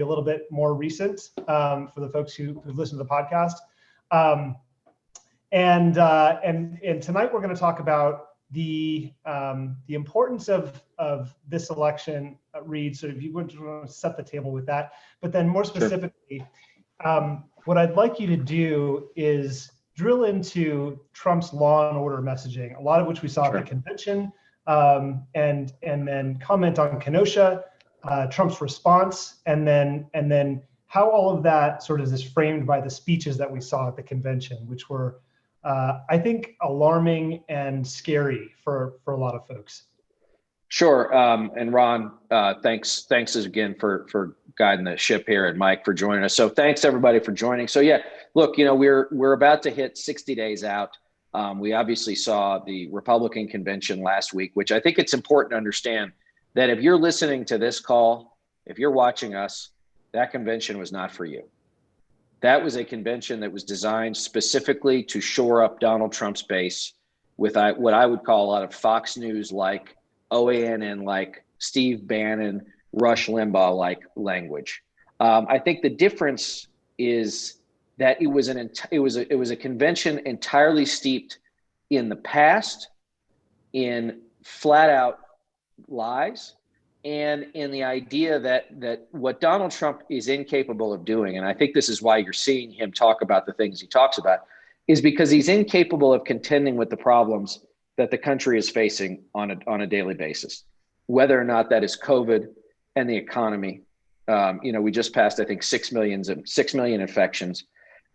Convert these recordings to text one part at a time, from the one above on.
a little bit more recent for the folks who've listened to the podcast. And tonight we're going to talk about the importance of this election, Reed. So if you would want to set the table with that, but then more specifically, what I'd like you to do is drill into Trump's law and order messaging, a lot of which we saw at the convention, and then comment on Kenosha, Trump's response, and then how all of that sort of is framed by the speeches that we saw at the convention, which were, I think, alarming and scary for a lot of folks. Sure. And Ron, thanks again for guiding the ship here, and Mike for joining us. So thanks everybody for joining. So yeah, look, we're about to hit 60 days out. We obviously saw the Republican convention last week, which I think it's important to understand that if you're listening to this call, if you're watching us, that convention was not for you. That was a convention that was designed specifically to shore up Donald Trump's base with what I would call a lot of Fox News like, OANN like, Steve Bannon, Rush Limbaugh like language. I think the difference is that it was a convention entirely steeped in the past, in flat out lies, and in the idea that what Donald Trump is incapable of doing, and I think this is why you're seeing him talk about the things he talks about, is because he's incapable of contending with the problems that the country is facing on a daily basis, whether or not that is COVID and the economy. We just passed, I think, 6 million infections,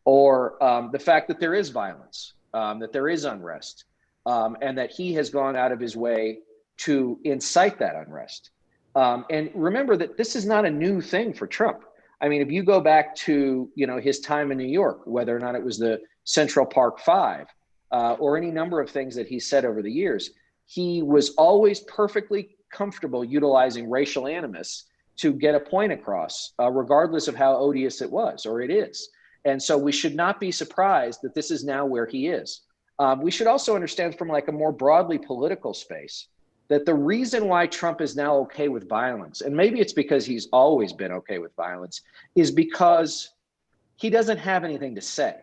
or the fact that there is violence, that there is unrest, and that he has gone out of his way to incite that unrest. And remember that this is not a new thing for Trump. I mean, if you go back to, his time in New York, whether or not it was the Central Park Five, or any number of things that he said over the years, he was always perfectly comfortable utilizing racial animus to get a point across, regardless of how odious it was or it is. And so we should not be surprised that this is now where he is. We should also understand from like a more broadly political space that the reason why Trump is now okay with violence, and maybe it's because he's always been okay with violence, is because he doesn't have anything to say.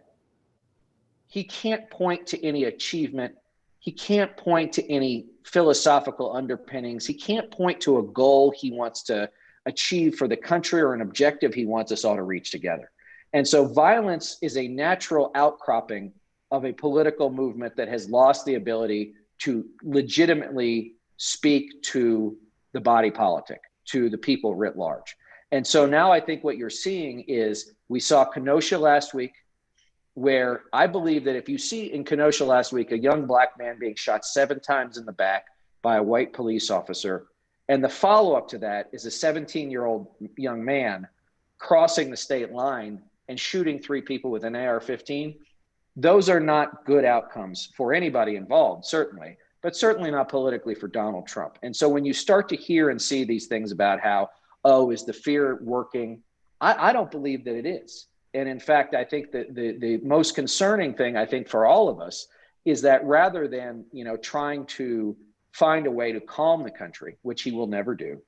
He can't point to any achievement. He can't point to any philosophical underpinnings. He can't point to a goal he wants to achieve for the country or an objective he wants us all to reach together. And so violence is a natural outcropping of a political movement that has lost the ability to legitimately speak to the body politic, to the people writ large. And so now I think what you're seeing is, we saw Kenosha last week, where I believe that if you see in Kenosha last week a young black man being shot 7 times in the back by a white police officer, and the follow-up to that is a 17-year-old young man crossing the state line and shooting 3 people with an AR-15, those are not good outcomes for anybody involved, certainly, but certainly not politically for Donald Trump. And so when you start to hear and see these things about how, is the fear working? I don't believe that it is. And in fact, I think that the most concerning thing, I think, for all of us is that rather than, trying to find a way to calm the country, which he will never do,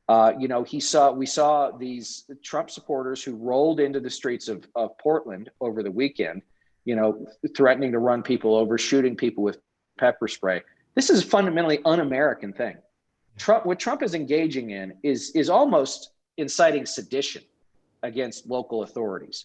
we saw these Trump supporters who rolled into the streets of Portland over the weekend, threatening to run people over, shooting people with pepper spray. This is a fundamentally un-American thing. What Trump is engaging in is almost inciting sedition against local authorities.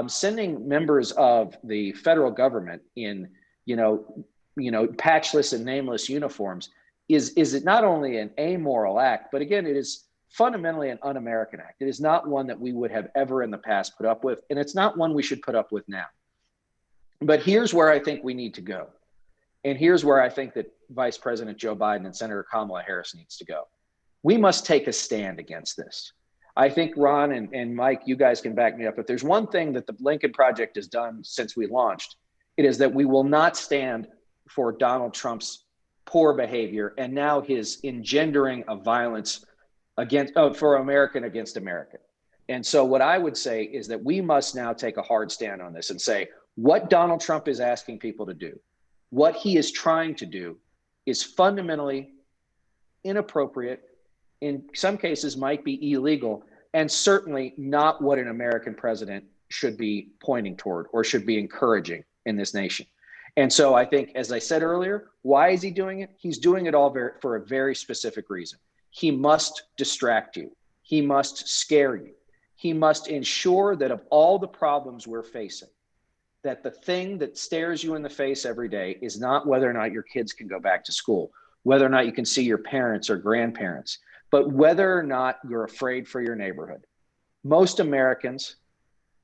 Sending members of the federal government in, patchless and nameless uniforms is it not only an amoral act, but again, it is fundamentally an un-American act. It is not one that we would have ever in the past put up with, and it's not one we should put up with now. But here's where I think we need to go. And here's where I think that Vice President Joe Biden and Senator Kamala Harris needs to go. We must take a stand against this. I think Ron and Mike, you guys can back me up. If there's one thing that the Lincoln Project has done since we launched, it is that we will not stand for Donald Trump's poor behavior and now his engendering of violence for American against American. And so what I would say is that we must now take a hard stand on this and say what Donald Trump is asking people to do, what he is trying to do, is fundamentally inappropriate, in some cases might be illegal, and certainly not what an American president should be pointing toward or should be encouraging in this nation. And so I think, as I said earlier, why is he doing it? He's doing it all for a very specific reason. He must distract you. He must scare you. He must ensure that of all the problems we're facing, that the thing that stares you in the face every day is not whether or not your kids can go back to school, whether or not you can see your parents or grandparents, but whether or not you're afraid for your neighborhood. Most Americans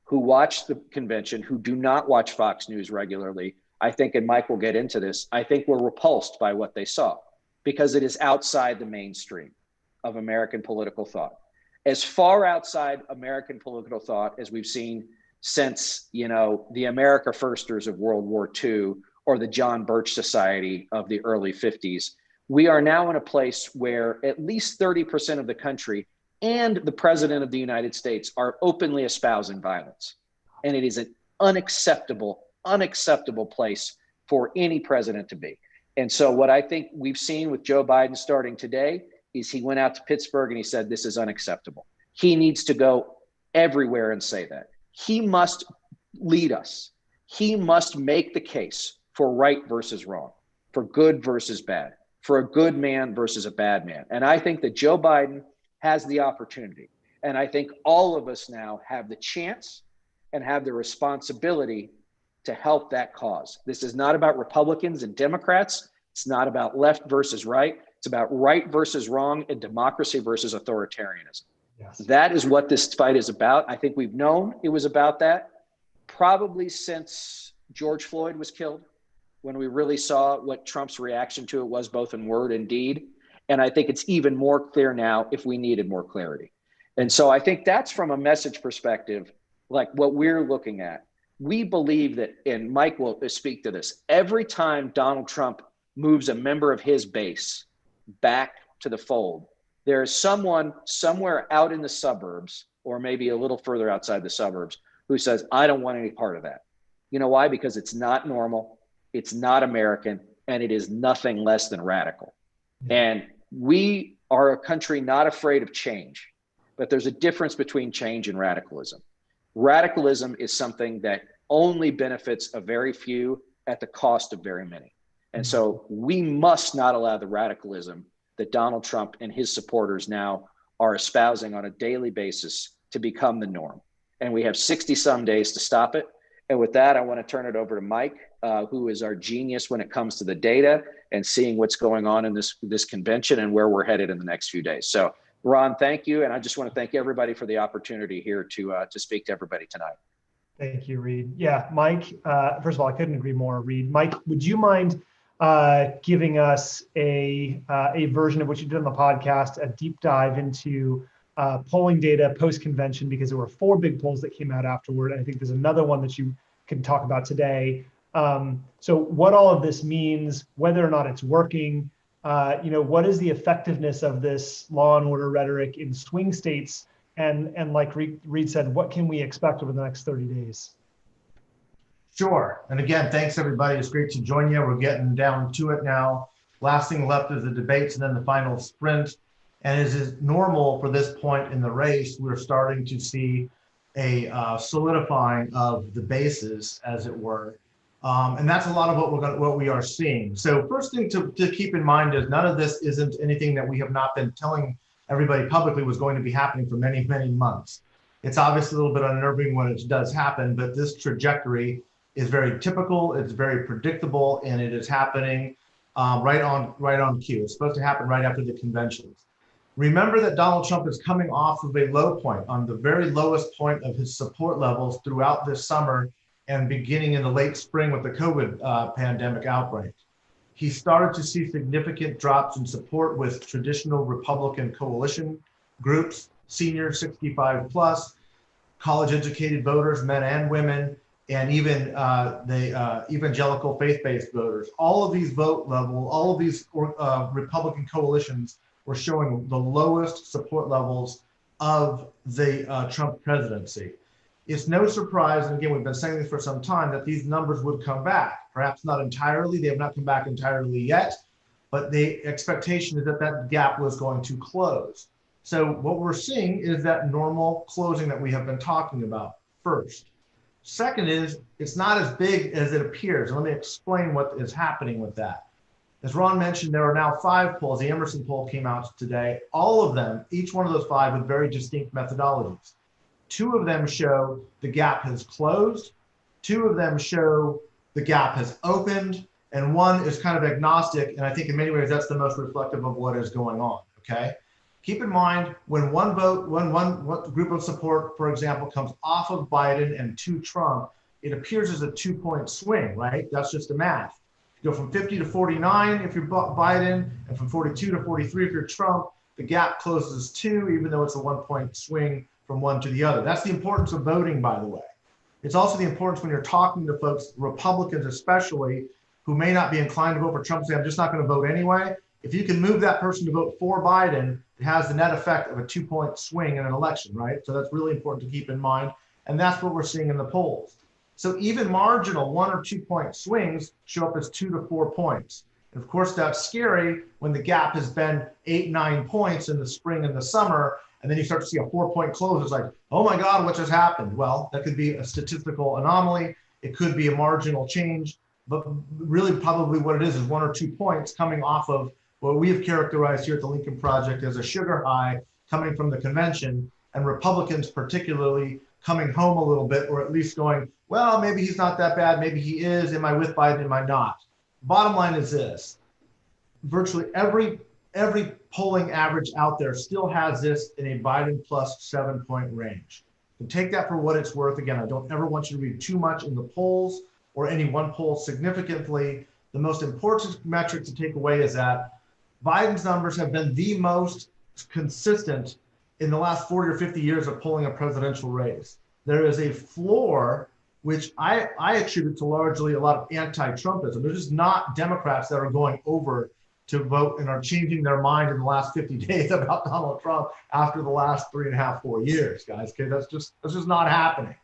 who watch the convention, who do not watch Fox News regularly, I think, and Mike will get into this, I think were repulsed by what they saw because it is outside the mainstream of American political thought. As far outside American political thought as we've seen since, the America Firsters of World War II or the John Birch Society of the early 50s, we are now in a place where at least 30% of the country and the president of the United States are openly espousing violence. And it is an unacceptable place for any president to be. And so what I think we've seen with Joe Biden starting today is he went out to Pittsburgh and he said, this is unacceptable. He needs to go everywhere and say that. He must lead us. He must make the case for right versus wrong, for good versus bad, for a good man versus a bad man. And I think that Joe Biden has the opportunity. And I think all of us now have the chance and have the responsibility to help that cause. This is not about Republicans and Democrats. It's not about left versus right. It's about right versus wrong and democracy versus authoritarianism. Yes. That is what this fight is about. I think we've known it was about that probably since George Floyd was killed, when we really saw what Trump's reaction to it was, both in word and deed. And I think it's even more clear now if we needed more clarity. And so I think that's from a message perspective, like what we're looking at. We believe that, and Mike will speak to this, every time Donald Trump moves a member of his base back to the fold, there is someone somewhere out in the suburbs, or maybe a little further outside the suburbs, who says, I don't want any part of that. You know why? Because it's not normal, it's not American, and it is nothing less than radical. And we are a country not afraid of change, but there's a difference between change and radicalism. Radicalism is something that only benefits a very few at the cost of very many. And so we must not allow the radicalism that Donald Trump and his supporters now are espousing on a daily basis to become the norm. And we have 60 some days to stop it. And with that, I want to turn it over to Mike, who is our genius when it comes to the data and seeing what's going on in this convention and where we're headed in the next few days. So Ron, thank you. And I just want to thank everybody for the opportunity here to speak to everybody tonight. Thank you, Reed. Yeah, Mike, first of all, I couldn't agree more, Reed. Mike, would you mind giving us a version of what you did on the podcast, a deep dive into polling data post-convention, because there were 4 big polls that came out afterward. And I think there's another one that you can talk about today. So what all of this means, whether or not it's working, what is the effectiveness of this law and order rhetoric in swing states? And like Reed said, what can we expect over the next 30 days? Sure. And again, thanks everybody. It's great to join you. We're getting down to it now. Last thing left is the debates and then the final sprint. And as is normal for this point in the race, we're starting to see a solidifying of the bases, as it were. And that's a lot of what we are seeing. So first thing to keep in mind is none of this isn't anything that we have not been telling everybody publicly was going to be happening for many, many months. It's obviously a little bit unnerving when it does happen, but this trajectory is very typical, it's very predictable, and it is happening right on cue. It's supposed to happen right after the conventions. Remember that Donald Trump is coming off of a low point, on the very lowest point of his support levels throughout this summer and beginning in the late spring with the COVID pandemic outbreak. He started to see significant drops in support with traditional Republican coalition groups, seniors 65 plus, college educated voters, men and women, and even the evangelical faith-based voters. All of these all of these Republican coalitions were showing the lowest support levels of the Trump presidency. It's no surprise, and again, we've been saying this for some time, that these numbers would come back. Perhaps not entirely, they have not come back entirely yet, but the expectation is that that gap was going to close. So what we're seeing is that normal closing that we have been talking about first. Second is, it's not as big as it appears. And let me explain what is happening with that. As Ron mentioned, there are now 5 polls. The Emerson poll came out today. All of them, each one of those 5 with very distinct methodologies. 2 of them show the gap has closed. 2 of them show the gap has opened. And 1 is kind of agnostic. And I think in many ways, that's the most reflective of what is going on, okay? Keep in mind, when one group of support, for example, comes off of Biden and to Trump, it appears as a 2-point swing, right? That's just the math. You go from 50 to 49 if you're Biden, and from 42 to 43 if you're Trump. The gap closes 2, even though it's a 1-point swing from one to the other. That's the importance of voting, by the way. It's also the importance when you're talking to folks, Republicans especially, who may not be inclined to vote for Trump, say, I'm just not going to vote anyway. If you can move that person to vote for Biden, it has the net effect of a 2-point swing in an election, right? So that's really important to keep in mind. And that's what we're seeing in the polls. So even marginal 1 or 2-point swings show up as 2 to 4 points. And of course, that's scary when the gap has been 8, 9 points in the spring and the summer. And then you start to see a 4-point close. It's like, oh my God, what just happened? Well, that could be a statistical anomaly. It could be a marginal change. But really probably what it is 1 or 2 points coming off of what we have characterized here at the Lincoln Project as a sugar high coming from the convention, and Republicans particularly coming home a little bit, or at least going, well, maybe he's not that bad. Maybe he is. Am I with Biden? Am I not? Bottom line is this. Virtually every polling average out there still has this in a Biden plus 7-point range. So take that for what it's worth. Again, I don't ever want you to read too much in the polls or any one poll significantly. The most important metric to take away is that Biden's numbers have been the most consistent in the last 40 or 50 years of polling a presidential race. There is a floor, which I attribute to largely a lot of anti-Trumpism. There's just not Democrats that are going over to vote and are changing their mind in the last 50 days about Donald Trump after the last 3.5, 4 years, guys. Okay, that's just not happening.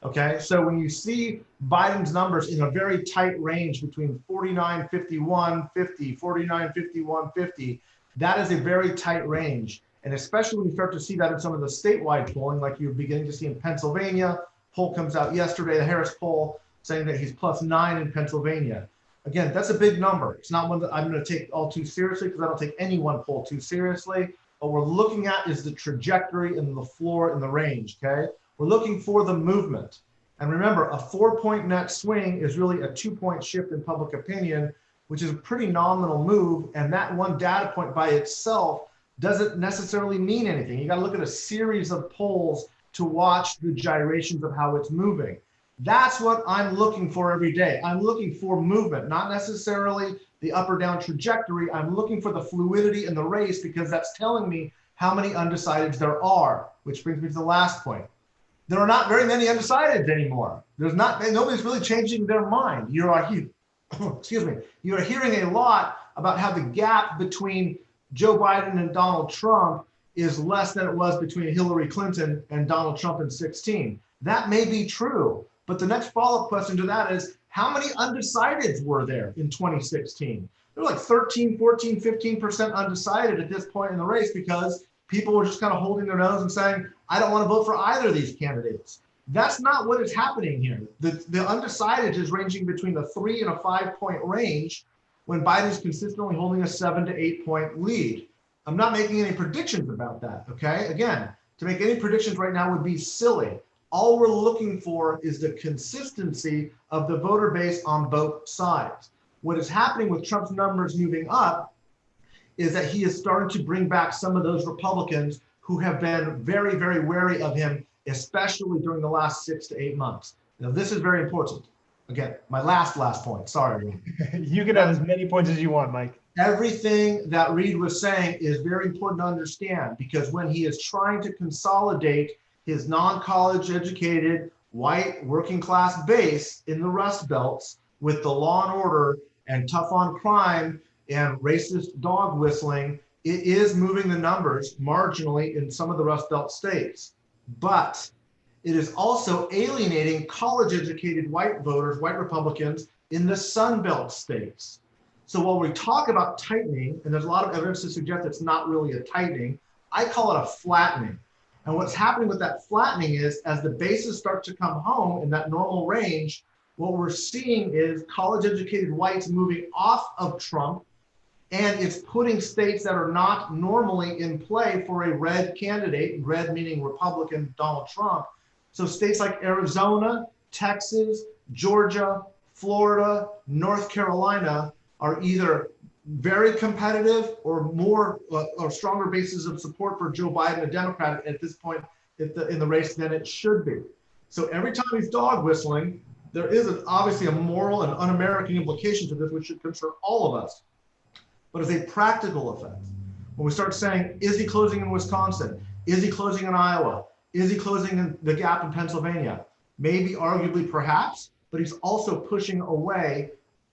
Okay, so when you see Biden's numbers in a very tight range between 49, 51, 50, 49, 51, 50, that is a very tight range. And especially when you start to see that in some of the statewide polling, like you're beginning to see in Pennsylvania. Poll comes out yesterday, the Harris poll, saying that he's +9 in Pennsylvania. Again, that's a big number. It's not one that I'm going to take all too seriously, because I don't take any one poll too seriously. What we're looking at is the trajectory and the floor and the range, okay? We're looking for the movement. And remember, a 4-point net swing is really a 2-point shift in public opinion, which is a pretty nominal move. And that one data point by itself doesn't necessarily mean anything. You got to look at a series of polls to watch the gyrations of how it's moving. That's what I'm looking for every day. I'm looking for movement, not necessarily the up or down trajectory. I'm looking for the fluidity in the race, because that's telling me how many undecideds there are, which brings me to the last point. There are not very many undecideds anymore. Nobody's really changing their mind. You are hearing a lot about how the gap between Joe Biden and Donald Trump is less than it was between Hillary Clinton and Donald Trump in 2016. That may be true, but the next follow-up question to that is, how many undecideds were there in 2016? There were like 13, 14, 15% undecided at this point in the race, because people were just kind of holding their nose and saying, I don't want to vote for either of these candidates. That's not what is happening here. The undecided is ranging between a 3 and a 5-point range, when Biden's consistently holding a 7 to 8 point lead. I'm not making any predictions about that, okay? Again, to make any predictions right now would be silly. All we're looking for is the consistency of the voter base on both sides. What is happening with Trump's numbers moving up is that he is starting to bring back some of those Republicans who have been very, very wary of him, especially during the last 6 to 8 months. Now, this is very important. Again, my last point. Sorry, Reed. You can have as many points as you want, Mike. Everything that Reed was saying is very important to understand, because when he is trying to consolidate his non-college educated, white, working class base in the Rust Belts with the law and order and tough on crime and racist dog whistling, it is moving the numbers marginally in some of the Rust Belt states. But it is also alienating college-educated white voters, white Republicans, in the Sun Belt states. So while we talk about tightening, and there's a lot of evidence to suggest it's not really a tightening, I call it a flattening. And what's happening with that flattening is as the bases start to come home in that normal range, what we're seeing is college-educated whites moving off of Trump, and it's putting states that are not normally in play for a red candidate, red meaning Republican Donald Trump. So states like Arizona, Texas, Georgia, Florida, North Carolina are either very competitive or more or stronger bases of support for Joe Biden, a Democrat, at this point in the race than it should be. So every time he's dog whistling, there is obviously a moral and un-American implication to this, which should concern all of us. But as a practical effect, when we start saying, is he closing in Wisconsin? Is he closing in Iowa? Is he closing in the gap in Pennsylvania? Maybe, arguably, perhaps, but he's also pushing away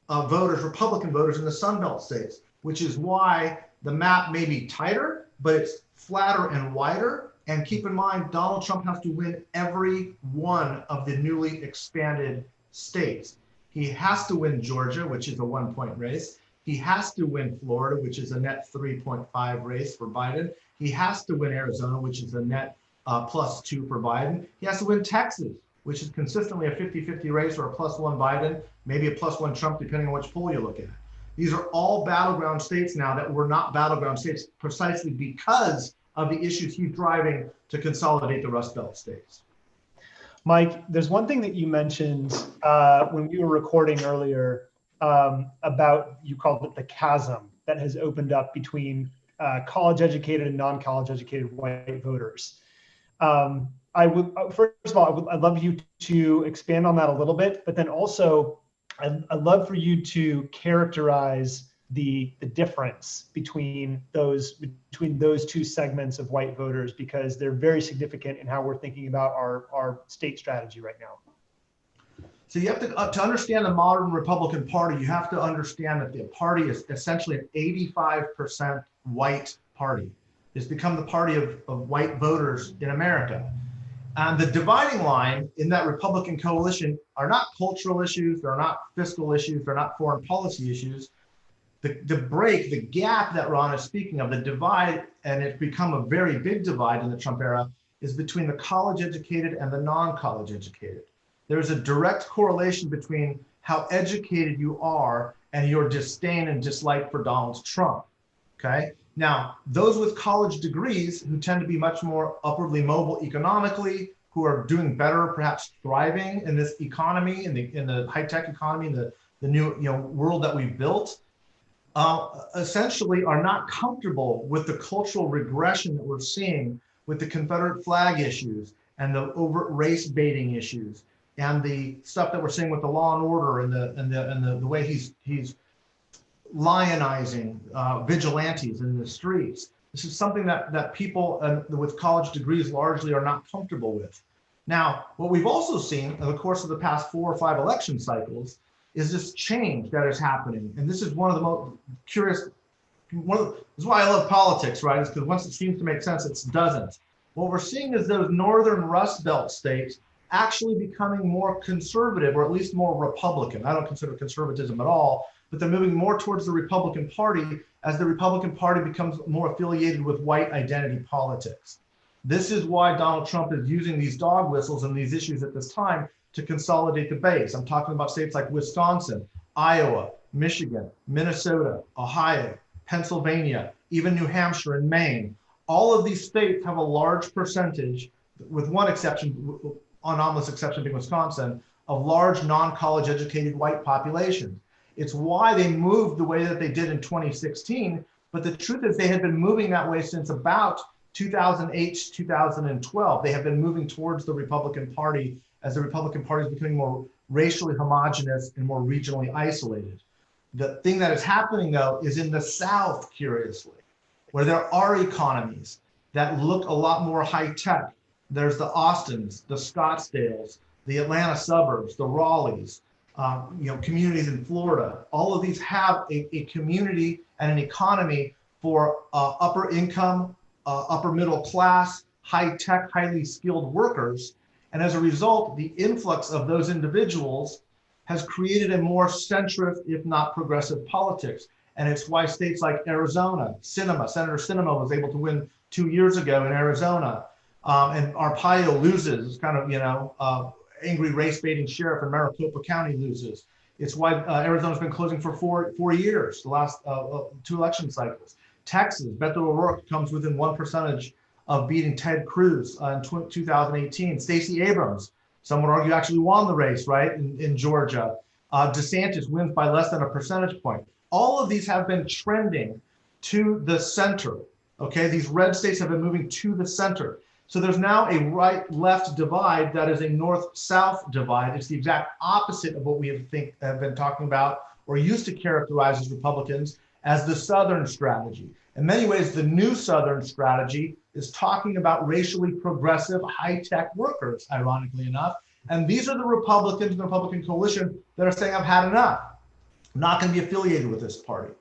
voters, Republican voters in the Sun Belt states, which is why the map may be tighter, but it's flatter and wider. And keep in mind, Donald Trump has to win every one of the newly expanded states. He has to win Georgia, which is a 1-point race. He has to win Florida, which is a net 3.5 race for Biden. He has to win Arizona, which is a net +2 for Biden. He has to win Texas, which is consistently a 50-50 race, or a +1 Biden, maybe a +1 Trump, depending on which poll you look at. These are all battleground states now that were not battleground states precisely because of the issues he's driving to consolidate the Rust Belt states. Mike, there's one thing that you mentioned when we were recording earlier about, you called it the chasm that has opened up between college-educated and non-college educated white voters. I would, first of all, I'd love you to expand on that a little bit, but then also I'd love for you to characterize the difference between those two segments of white voters, because they're very significant in how we're thinking about our state strategy right now. So you have to understand the modern Republican Party, you have to understand that the party is essentially an 85% white party. It's become the party of white voters in America. And the dividing line in that Republican coalition are not cultural issues, they're not fiscal issues, they're not foreign policy issues. The gap that Ron is speaking of, the divide, and it's become a very big divide in the Trump era, is between the college educated and the non-college educated. There's a direct correlation between how educated you are and your disdain and dislike for Donald Trump, okay? Now, those with college degrees who tend to be much more upwardly mobile economically, who are doing better, perhaps thriving in this economy, in the high-tech economy, in the new world that we've built, essentially are not comfortable with the cultural regression that we're seeing with the Confederate flag issues and the overt race baiting issues and the stuff that we're seeing with the law and order and the way he's lionizing vigilantes in the streets. This is something that people with college degrees largely are not comfortable with. Now, what we've also seen in the course of the past 4 or 5 election cycles is this change that is happening. And this is one of the most curious, this is why I love politics, right? Is because once it seems to make sense, it doesn't. What we're seeing is those northern Rust Belt states actually becoming more conservative, or at least more Republican. I don't consider conservatism at all, but they're moving more towards the Republican Party as the Republican Party becomes more affiliated with white identity politics. This is why Donald Trump is using these dog whistles and these issues at this time to consolidate the base. I'm talking about states like Wisconsin, Iowa, Michigan, Minnesota, Ohio, Pennsylvania, even New Hampshire and Maine. All of these states have a large percentage, with one exception, anomalous exception being Wisconsin, of large non-college educated white populations. It's why they moved the way that they did in 2016, but the truth is they had been moving that way since about 2008 to 2012. They have been moving towards the Republican Party as the Republican Party is becoming more racially homogenous and more regionally isolated. The thing that is happening, though, is in the South, curiously, where there are economies that look a lot more high-tech. There's the Austins, the Scottsdales, the Atlanta suburbs, the Raleighs, communities in Florida. All of these have a community and an economy for upper income, upper middle class, high-tech, highly skilled workers. And as a result, the influx of those individuals has created a more centrist, if not progressive politics. And it's why states like Arizona, Senator Sinema was able to win 2 years ago in Arizona, and Arpaio loses. It's kind of, angry race baiting sheriff in Maricopa County loses. It's why Arizona's been closing for four years, the last 2 election cycles. Texas, Beto O'Rourke comes within 1% of beating Ted Cruz in 2018. Stacey Abrams, some would argue, actually won the race, right, in Georgia. DeSantis wins by less than a percentage point. All of these have been trending to the center, okay? These red states have been moving to the center. So there's now a right-left divide that is a north-south divide. It's the exact opposite of what we have been talking about or used to characterize as Republicans as the Southern strategy. In many ways, the new Southern strategy is talking about racially progressive high-tech workers, ironically enough. And these are the Republicans, the Republican coalition, that are saying, I've had enough. I'm not going to be affiliated with this party.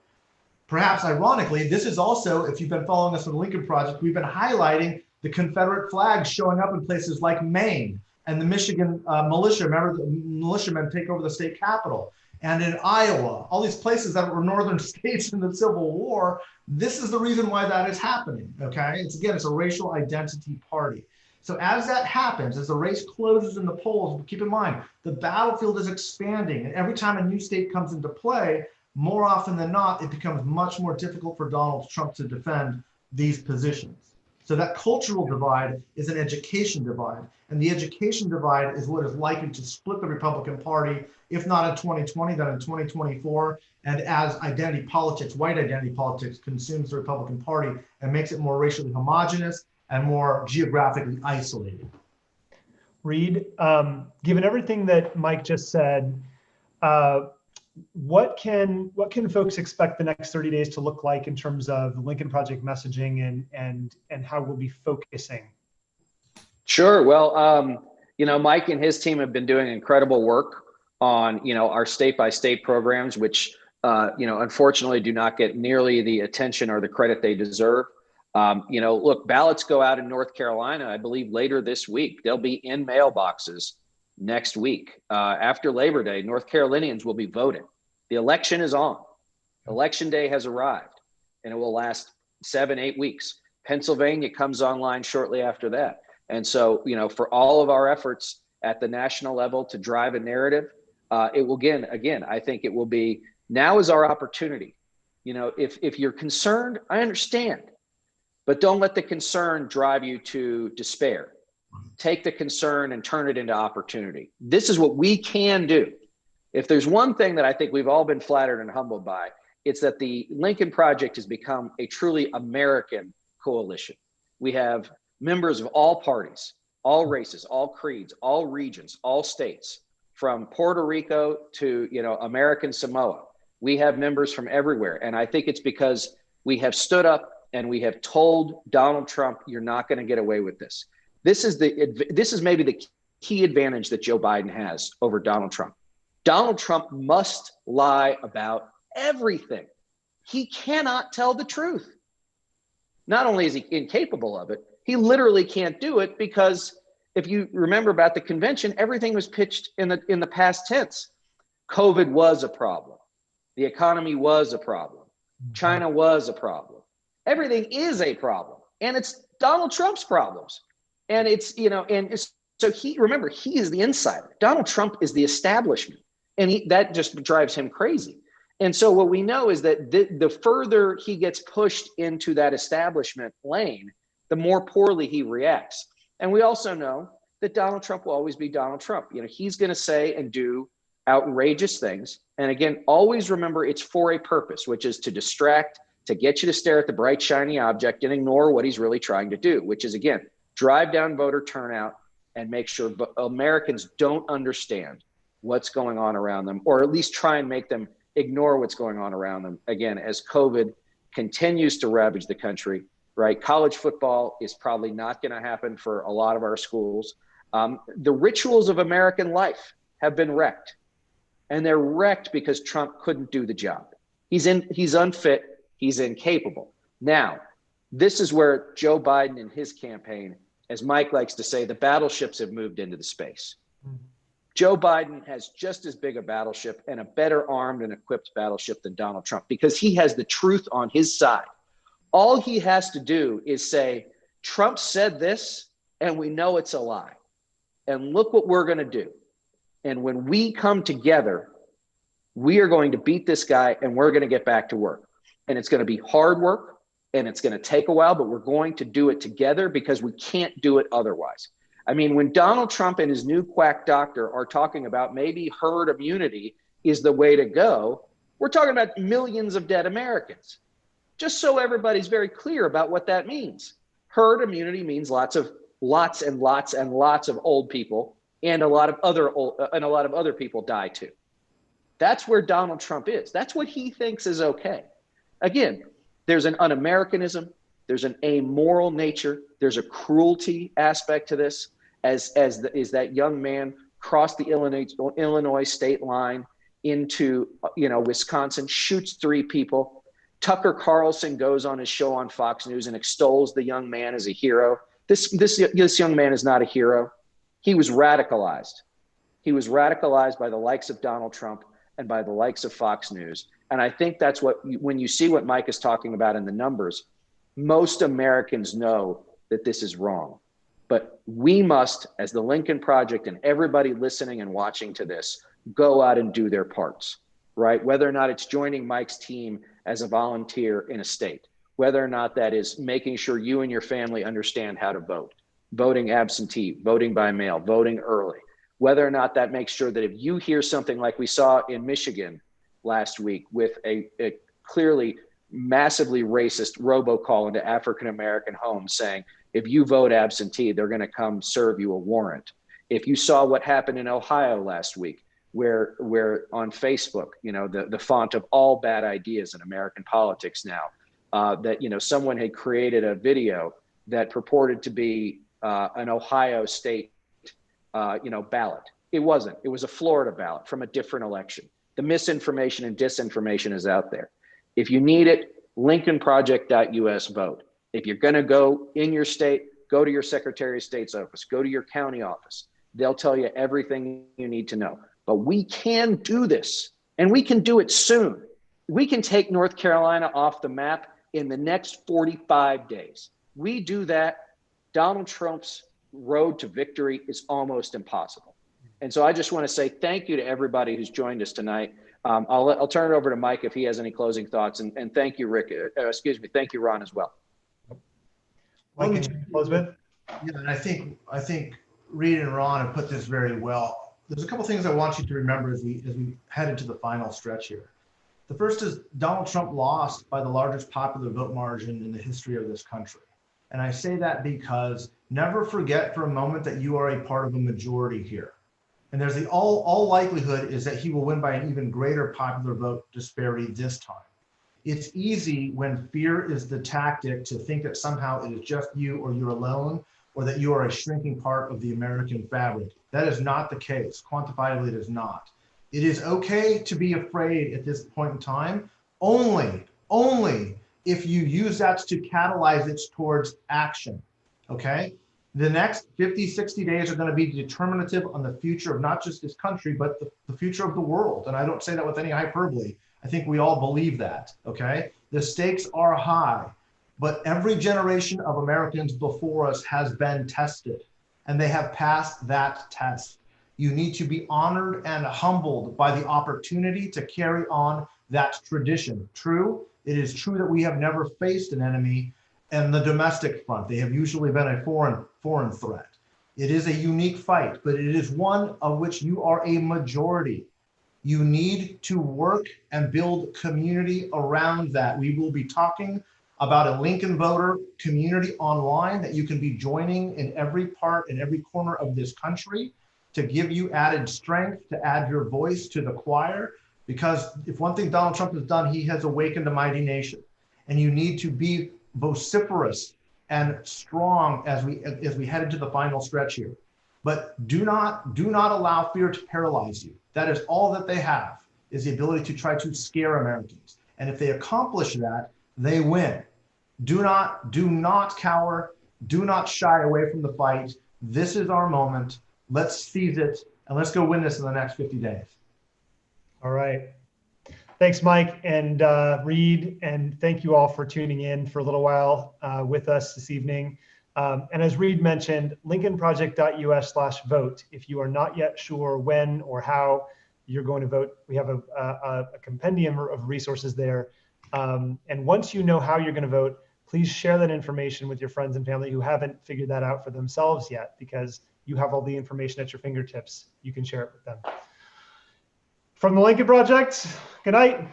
Perhaps ironically, this is also, if you've been following us on the Lincoln Project, we've been highlighting the Confederate flags showing up in places like Maine and the Michigan militia. Remember, the militiamen take over the state capitol. And in Iowa, all these places that were northern states in the Civil War. This is the reason why that is happening, okay? It's a racial identity party. So as that happens, as the race closes in the polls, keep in mind, the battlefield is expanding. And every time a new state comes into play, more often than not, it becomes much more difficult for Donald Trump to defend these positions. So that cultural divide is an education divide. And the education divide is what is likely to split the Republican Party, if not in 2020, then in 2024. And as identity politics, white identity politics, consumes the Republican Party and makes it more racially homogenous and more geographically isolated. Reed, given everything that Mike just said, what can folks expect the next 30 days to look like in terms of the Lincoln Project messaging and how we'll be focusing? Sure. Well, Mike and his team have been doing incredible work on, our state-by-state programs, which, unfortunately do not get nearly the attention or the credit they deserve. Look, ballots go out in North Carolina, I believe, later this week. They'll be in mailboxes next week. After Labor Day, North Carolinians will be voting. The election is on. Election day has arrived, and it will last 7-8 weeks. Pennsylvania comes online shortly after that. And so, for all of our efforts at the national level to drive a narrative, it will again, I think it will be, now is our opportunity. If you're concerned, I understand, but don't let the concern drive you to despair. Take the concern and turn it into opportunity. This is what we can do. If there's one thing that I think we've all been flattered and humbled by, it's that the Lincoln Project has become a truly American coalition. We have members of all parties, all races, all creeds, all regions, all states, from Puerto Rico to, American Samoa. We have members from everywhere. And I think it's because we have stood up and we have told Donald Trump, you're not going to get away with this. This is maybe the key advantage that Joe Biden has over Donald Trump. Donald Trump must lie about everything. He cannot tell the truth. Not only is he incapable of it, he literally can't do it because if you remember about the convention, everything was pitched in the past tense. COVID was a problem. The economy was a problem. China was a problem. Everything is a problem. And it's Donald Trump's problems. And so he is the insider. Donald Trump is the establishment. And that just drives him crazy. And so what we know is that the further he gets pushed into that establishment lane, the more poorly he reacts. And we also know that Donald Trump will always be Donald Trump. He's going to say and do outrageous things. And again, always remember it's for a purpose, which is to distract, to get you to stare at the bright, shiny object and ignore what he's really trying to do, which is, again, drive down voter turnout and make sure Americans don't understand what's going on around them, or at least try and make them ignore what's going on around them. Again, as COVID continues to ravage the country, right? College football is probably not going to happen for a lot of our schools. The rituals of American life have been wrecked, and they're wrecked because Trump couldn't do the job. He's unfit. He's incapable. Now, this is where Joe Biden and his campaign, as Mike likes to say, the battleships have moved into the space. Mm-hmm. Joe Biden has just as big a battleship and a better armed and equipped battleship than Donald Trump because he has the truth on his side. All he has to do is say, Trump said this, and we know it's a lie. And look what we're going to do. And when we come together, we are going to beat this guy and we're going to get back to work. And it's going to be hard work and it's going to take a while, but we're going to do it together because we can't do it otherwise. I mean, when Donald Trump and his new quack doctor are talking about maybe herd immunity is the way to go, we're talking about millions of dead Americans. Just so everybody's very clear about what that means. Herd immunity means lots and lots of old people, and a lot of other people die too. That's where Donald Trump is. That's what he thinks is okay. Again, there's an un-Americanism, there's an amoral nature, there's a cruelty aspect to this, as that young man crossed the Illinois state line into Wisconsin, shoots 3 people. Tucker Carlson goes on his show on Fox News and extols the young man as a hero. This young man is not a hero. He was radicalized. He was radicalized by the likes of Donald Trump and by the likes of Fox News. And I think that's when you see what Mike is talking about in the numbers, most Americans know that this is wrong. But we must, as the Lincoln Project and everybody listening and watching to this, go out and do their parts, right? Whether or not it's joining Mike's team as a volunteer in a state, whether or not that is making sure you and your family understand how to vote, voting absentee, voting by mail, voting early, whether or not that makes sure that if you hear something like we saw in Michigan last week with a clearly massively racist robocall into African-American homes saying, if you vote absentee, they're going to come serve you a warrant. If you saw what happened in Ohio last week, where on Facebook, the font of all bad ideas in American politics now, that, someone had created a video that purported to be an Ohio state, ballot. It wasn't. It was a Florida ballot from a different election. The misinformation and disinformation is out there. If you need it, lincolnproject.us vote. If you're going to go in your state, go to your Secretary of State's office, go to your county office. They'll tell you everything you need to know. But we can do this, and we can do it soon. We can take North Carolina off the map in the next 45 days. We do that, Donald Trump's road to victory is almost impossible. And so I just want to say thank you to everybody who's joined us tonight. I'll turn it over to Mike if he has any closing thoughts. And thank you, Rick. Thank you, Ron, as well. Mike, can you close with? Yeah, and I think Reed and Ron have put this very well. There's a couple things I want you to remember as we head into the final stretch here. The first is Donald Trump lost by the largest popular vote margin in the history of this country. And I say that because never forget for a moment that you are a part of a majority here. And there's all likelihood is that he will win by an even greater popular vote disparity this time. It's easy when fear is the tactic to think that somehow it is just you or you're alone, or that you are a shrinking part of the American fabric. That is not the case. Quantifiably, it is not. It is okay to be afraid at this point in time, only if you use that to catalyze it towards action, okay? The next 50, 60 days are going to be determinative on the future of not just this country, but the future of the world. And I don't say that with any hyperbole. I think we all believe that, okay? The stakes are high, but every generation of Americans before us has been tested, and they have passed that test. You need to be honored and humbled by the opportunity to carry on that tradition. True, it is true that we have never faced an enemy in the domestic front. They have usually been a foreign threat. It is a unique fight, but it is one of which you are a majority. You need to work and build community around that. We will be talking about a Lincoln voter community online that you can be joining in every part, in every corner of this country, to give you added strength, to add your voice to the choir. Because if one thing Donald Trump has done, he has awakened a mighty nation. And you need to be vociferous and strong as we head into the final stretch here. But do not allow fear to paralyze you. That is all that they have, is the ability to try to scare Americans. And if they accomplish that, they win. Do not cower. Do not shy away from the fight. This is our moment. Let's seize it, and let's go win this in the next 50 days. All right. Thanks, Mike and Reed, and thank you all for tuning in for a little while with us this evening. And as Reed mentioned, lincolnproject.us/vote. If you are not yet sure when or how you're going to vote, we have a compendium of resources there. And once you know how you're going to vote, please share that information with your friends and family who haven't figured that out for themselves yet, because you have all the information at your fingertips. You can share it with them. From the Lincoln Project, good night.